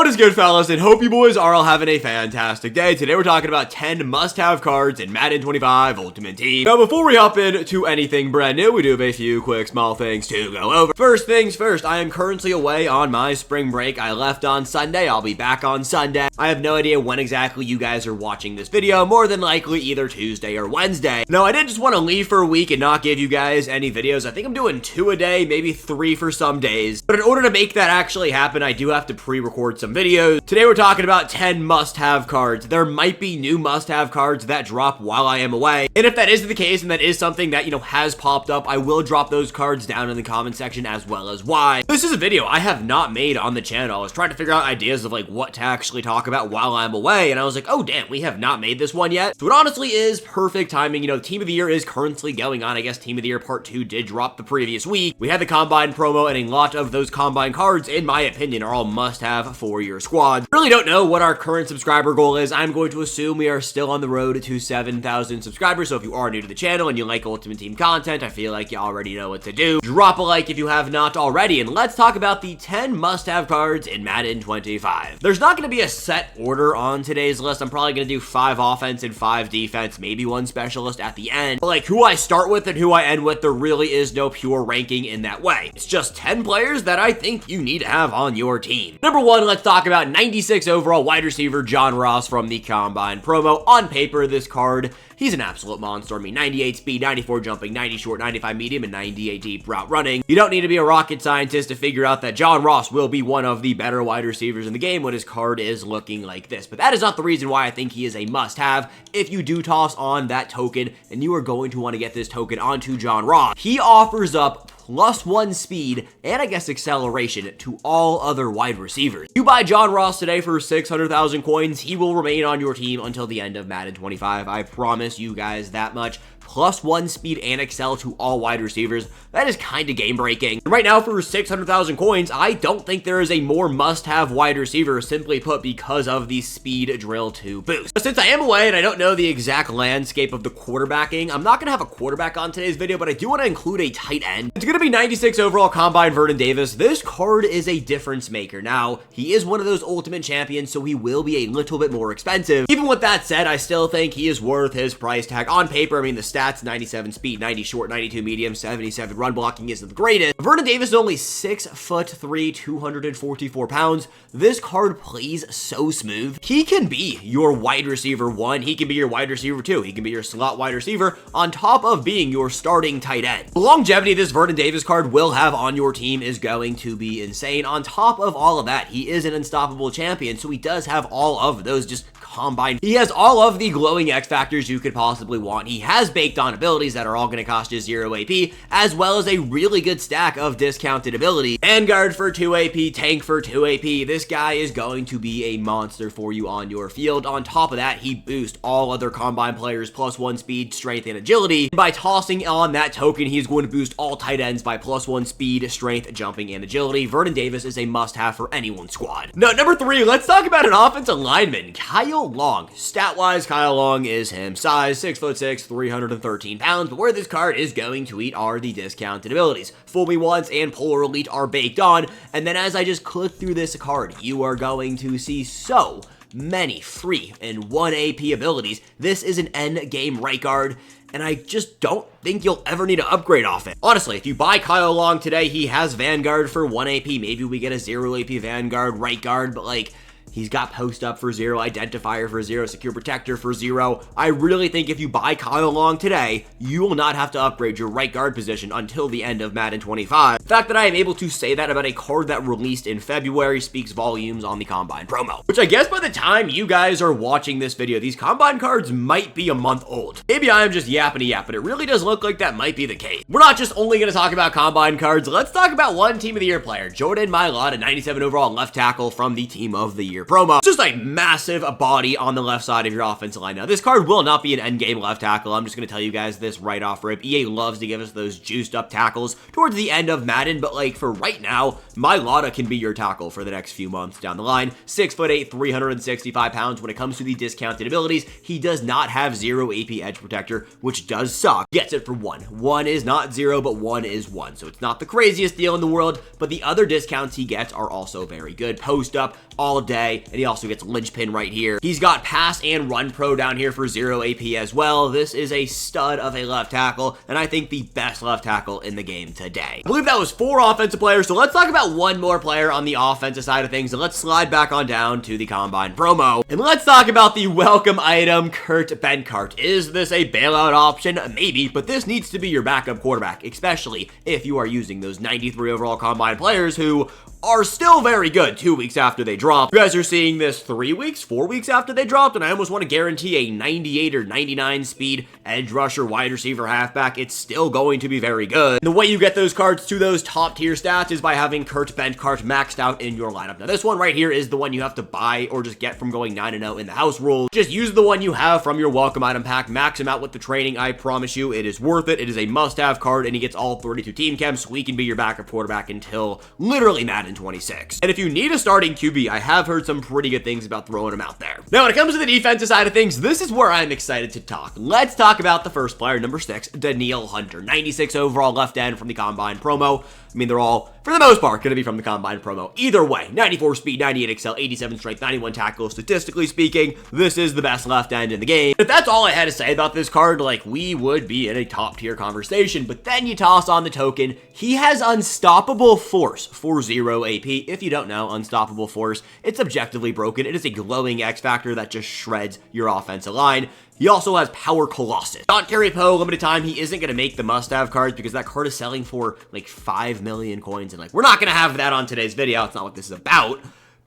What is good, fellas, and hope you boys are all having a fantastic day. Today we're talking about 10 must-have cards in Madden 25 Ultimate Team. Now, before we hop into anything brand new, we do have a few quick small things to go over. First things first, I am currently away on my spring break. I left on Sunday. I'll be back on Sunday. I have no idea when exactly you guys are watching this video. More than likely either Tuesday or Wednesday. Now, I did just want to leave for a week and not give you guys any videos. I think I'm doing 2 a day, maybe 3 for some days. But in order to make that actually happen, I do have to pre-record some videos. Today we're talking about 10 must-have cards. There might be new must-have cards that drop while I am away. And if that is the case, and that is something that, has popped up, I will drop those cards down in the comment section as well as why. This is a video I have not made on the channel. I was trying to figure out ideas of what to actually talk about while I'm away, and I was like, oh damn, we have not made this one yet. So it honestly is perfect timing. Team of the Year is currently going on. I guess Team of the Year Part 2 did drop the previous week. We had the Combine promo, and a lot of those Combine cards, in my opinion, are all must-have for your squad. Really don't know what our current subscriber goal is. I'm going to assume we are still on the road to 7,000 subscribers, so if you are new to the channel and you like Ultimate Team content, I feel like you already know what to do. Drop a like if you have not already, and let's talk about the 10 must-have cards in Madden 25. There's not going to be a set order on today's list. I'm probably going to do 5 offense and 5 defense, maybe 1 specialist at the end. But who I start with and who I end with, there really is no pure ranking in that way. It's just 10 players that I think you need to have on your team. Number 1, let's talk about 96 overall wide receiver John Ross from the Combine promo. On paper, this card, he's an absolute monster. I mean, 98 speed, 94 jumping, 90 short, 95 medium, and 98 deep route running. You don't need to be a rocket scientist to figure out that John Ross will be one of the better wide receivers in the game when his card is looking like this. But that is not the reason why I think he is a must-have. If you do toss on that token, and you are going to want to get this token onto John Ross, he offers up +1 speed and I guess acceleration to all other wide receivers. You buy John Ross today for 600,000 coins, he will remain on your team until the end of Madden 25. I promise you guys that much. +1 speed and excel to all wide receivers. That is kind of game breaking. Right now for 600,000 coins, I don't think there is a more must-have wide receiver, simply put, because of the speed drill 2 boost. But since I am away and I don't know the exact landscape of the quarterbacking, I'm not going to have a quarterback on today's video, but I do want to include a tight end. It's going to be 96 overall Combine Vernon Davis. This card is a difference maker. Now, he is one of those ultimate champions, so he will be a little bit more expensive. Even with that said, I still think he is worth his price tag. On paper, I mean, the stats, 97 speed, 90 short, 92 medium, 77 run blocking isn't the greatest. Vernon Davis is only 6'3", 244 pounds. This card plays so smooth. He can be your wide receiver 1. He can be your wide receiver 2. He can be your slot wide receiver on top of being your starting tight end. The longevity this Vernon Davis card will have on your team is going to be insane. On top of all of that, he is an unstoppable champion, so he does have all of those just combined. He has all of the glowing X factors you could possibly want. He has baked on abilities that are all going to cost you 0 AP, as well as a really good stack of discounted abilities. Vanguard for 2 AP, Tank for 2 AP. This guy is going to be a monster for you on your field. On top of that, he boosts all other Combine players +1 speed, strength, and agility. By tossing on that token, he's going to boost all tight ends by +1 speed, strength, jumping, and agility. Vernon Davis is a must-have for anyone's squad. Now, number 3, let's talk about an offensive lineman, Kyle Long. Stat-wise, Kyle Long is him. Size, 6'6", 313 pounds, but where this card is going to eat are the discounted abilities. Fool Me Once and Polar Elite are baked on, and then as I just click through this card, you are going to see so many free and 1 AP abilities. This is an end game right guard, and I just don't think you'll ever need to upgrade off it. Honestly, if you buy Kyle Long today, he has Vanguard for 1 AP. Maybe we get a 0 AP Vanguard right guard, but he's got post up for 0, identifier for 0, secure protector for 0. I really think if you buy Kyle Long today, you will not have to upgrade your right guard position until the end of Madden 25. The fact that I am able to say that about a card that released in February speaks volumes on the Combine promo. Which I guess by the time you guys are watching this video, these Combine cards might be a month old. Maybe I am just yapping a yap, but it really does look like that might be the case. We're not just only going to talk about Combine cards. Let's talk about one Team of the Year player, Jordan Mailata, 97 overall left tackle from the Team of the Year promo. Just a massive body on the left side of your offensive line. Now, this card will not be an endgame left tackle. I'm just going to tell you guys this right off rip. EA loves to give us those juiced up tackles towards the end of Madden, but like for right now, my Lotta can be your tackle for the next few months down the line. 6'8", 365 pounds. When it comes to the discounted abilities, he does not have 0 AP edge protector, which does suck. Gets it for 1. 1 is not 0, but 1 is 1. So it's not the craziest deal in the world, but the other discounts he gets are also very good. Post up all day, and he also gets linchpin right here. He's got pass and run pro down here for 0 AP as well. This is a stud of a left tackle, and I think the best left tackle in the game today. I believe that was 4 offensive players, so let's talk about one more player on the offensive side of things, and let's slide back on down to the Combine promo. And let's talk about the welcome item, Kurt Benkart. Is this a bailout option? Maybe, but this needs to be your backup quarterback, especially if you are using those 93 overall Combine players who are still very good 2 weeks after they drop. You guys are seeing this 3 weeks, 4 weeks after they dropped, and I almost want to guarantee a 98 or 99 speed edge rusher, wide receiver, halfback. It's still going to be very good. And the way you get those cards to those top tier stats is by having Kurt Benkart maxed out in your lineup. Now, this one right here is the one you have to buy or just get from going 9-0 in the house rules. Just use the one you have from your welcome item pack, max him out with the training. I promise you, it is worth it. It is a must-have card, and he gets all 32 team chems, so he can be your backup quarterback until literally Madden 26. And if you need a starting QB, I have heard some pretty good things about throwing him out there. Now, when it comes to the defensive side of things, this is where I'm excited to talk. Let's talk about the first player, number 6, Danielle Hunter. 96 overall left end from the Combine promo. I mean, they're all, for the most part, going to be from the Combine promo. Either way, 94 speed, 98 excel, 87 strength, 91 tackle. Statistically speaking, this is the best left end in the game. If that's all I had to say about this card, like, we would be in a top tier conversation. But then you toss on the token. He has unstoppable force for 0 AP. If you don't know, unstoppable force, it's objectively broken. It is a glowing X factor that just shreds your offensive line. He also has Power Colossus. Terry Poe, limited time, he isn't going to make the must-have cards because that card is selling for like 5 million coins. And like, we're not going to have that on today's video. It's not what this is about.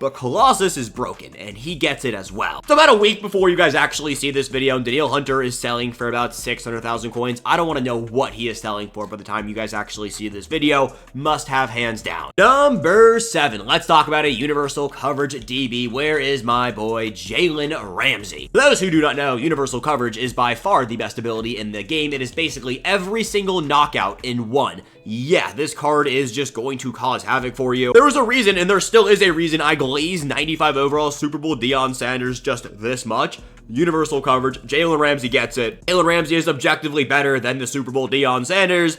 But Colossus is broken, and he gets it as well. So about a week before you guys actually see this video, Danielle Hunter is selling for about 600,000 coins. I don't want to know what he is selling for by the time you guys actually see this video. Must have hands down. Number 7, let's talk about a universal coverage DB. Where is my boy, Jalen Ramsey? For those who do not know, universal coverage is by far the best ability in the game. It is basically every single knockout in one. Yeah, this card is just going to cause havoc for you. There was a reason, and there still is a reason, I glazed 95 overall Super Bowl Deion Sanders just this much. Universal coverage. Jalen Ramsey gets it. Jalen Ramsey is objectively better than the Super Bowl Deion Sanders.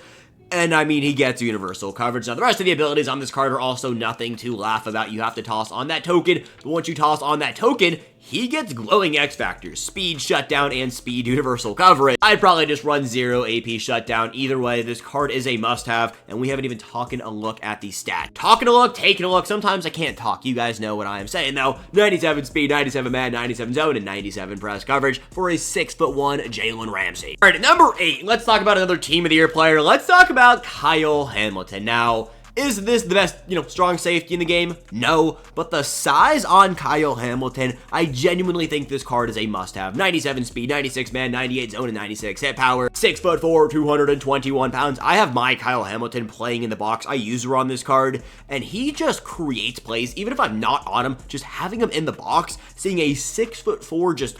And I mean, he gets universal coverage. Now, the rest of the abilities on this card are also nothing to laugh about. You have to toss on that token. But once you toss on that token, he gets glowing X factors, speed shutdown, and speed universal coverage. I'd probably just run 0 AP shutdown. Either way, this card is a must-have, and we haven't even taken a look at the stat. Talking a look, taking a look. Sometimes I can't talk. You guys know what I am saying, though. 97 speed, 97 man, 97 zone, and 97 press coverage for a 6'1" Jalen Ramsey. All right, at number 8, let's talk about another Team of the Year player. Let's talk about Kyle Hamilton. Now, is this the best, strong safety in the game? No, but the size on Kyle Hamilton, I genuinely think this card is a must-have. 97 speed, 96 man, 98 zone, and 96 hit power. 6'4", 221 pounds. I have my Kyle Hamilton playing in the box. I use her on this card, and he just creates plays. Even if I'm not on him, just having him in the box, seeing a 6'4" just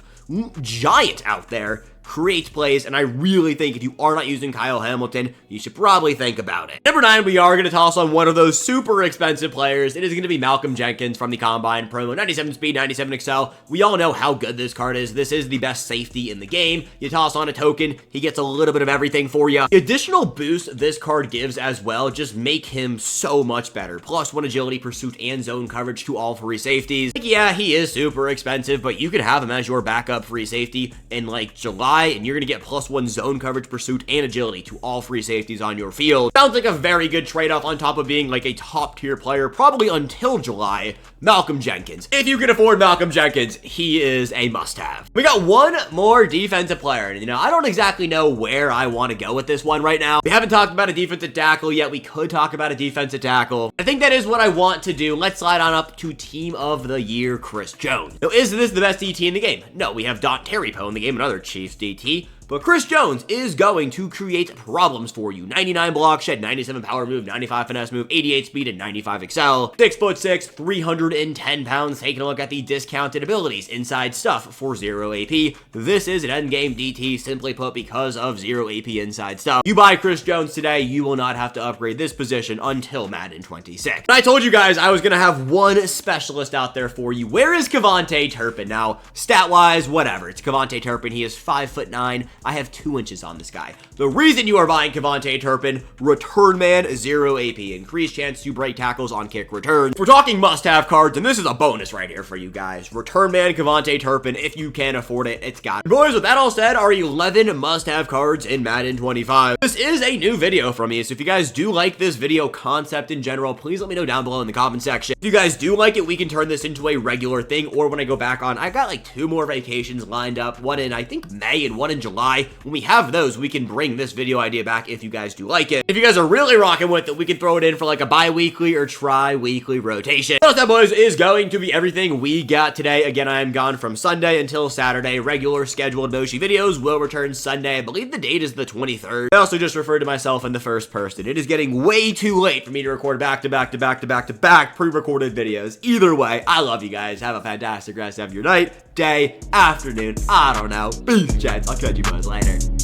giant out there, creates plays, and I really think if you are not using Kyle Hamilton, you should probably think about it. Number 9, we are going to toss on one of those super expensive players. It is going to be Malcolm Jenkins from the Combine promo. 97 speed, 97 excel. We all know how good this card is. This is the best safety in the game. You toss on a token, he gets a little bit of everything for you. The additional boost this card gives as well just make him so much better. +1 agility, pursuit, and zone coverage to all free safeties. Like, yeah, he is super expensive, but you could have him as your backup free safety in like July, and you're going to get +1 zone coverage, pursuit, and agility to all free safeties on your field. Sounds like a very good trade-off on top of being like a top-tier player, probably until July. Malcolm Jenkins. If you can afford Malcolm Jenkins, he is a must-have. We got one more defensive player, and I don't exactly know where I want to go with this one right now. We haven't talked about a defensive tackle yet. We could talk about a defensive tackle. I think that is what I want to do. Let's slide on up to Team of the Year, Chris Jones. Now, is this the best DT in the game? No, we have Terry Poe in the game, another Chiefs DT. but Chris Jones is going to create problems for you. 99 block shed, 97 power move, 95 finesse move, 88 speed, and 95 excel. 6'6", 310 pounds. Taking a look at the discounted abilities. Inside stuff for 0 AP. This is an endgame DT, simply put, because of 0 AP inside stuff. You buy Chris Jones today, you will not have to upgrade this position until Madden 26. And I told you guys I was going to have one specialist out there for you. Where is Kevontae Turpin? Now, stat-wise, whatever. It's Kevontae Turpin. He is 5'9". I have 2 inches on this guy. The reason you are buying Kevontae Turpin, return man, 0 AP. Increased chance to break tackles on kick returns. We're talking must-have cards, and this is a bonus right here for you guys. Return man, Kevontae Turpin. If you can afford it, it's got it. Boys, with that all said, are 11 must-have cards in Madden 25. This is a new video from me, so if you guys do like this video concept in general, please let me know down below in the comment section. If you guys do like it, we can turn this into a regular thing, or when I go back on, I got like 2 more vacations lined up, one in, I think, May and one in July. When we have those, we can bring this video idea back if you guys do like it. If you guys are really rocking with it, we can throw it in for like a bi-weekly or tri-weekly rotation. So that, boys, is going to be everything we got today. Again, I am gone from Sunday until Saturday. Regular scheduled Moshi videos will return Sunday. I believe the date is the 23rd. I also just referred to myself in the first person. It is getting way too late for me to record back-to-back pre-recorded videos. Either way, I love you guys. Have a fantastic rest of your night, day, afternoon. I don't know. Peace, gents. I'll catch you guys later.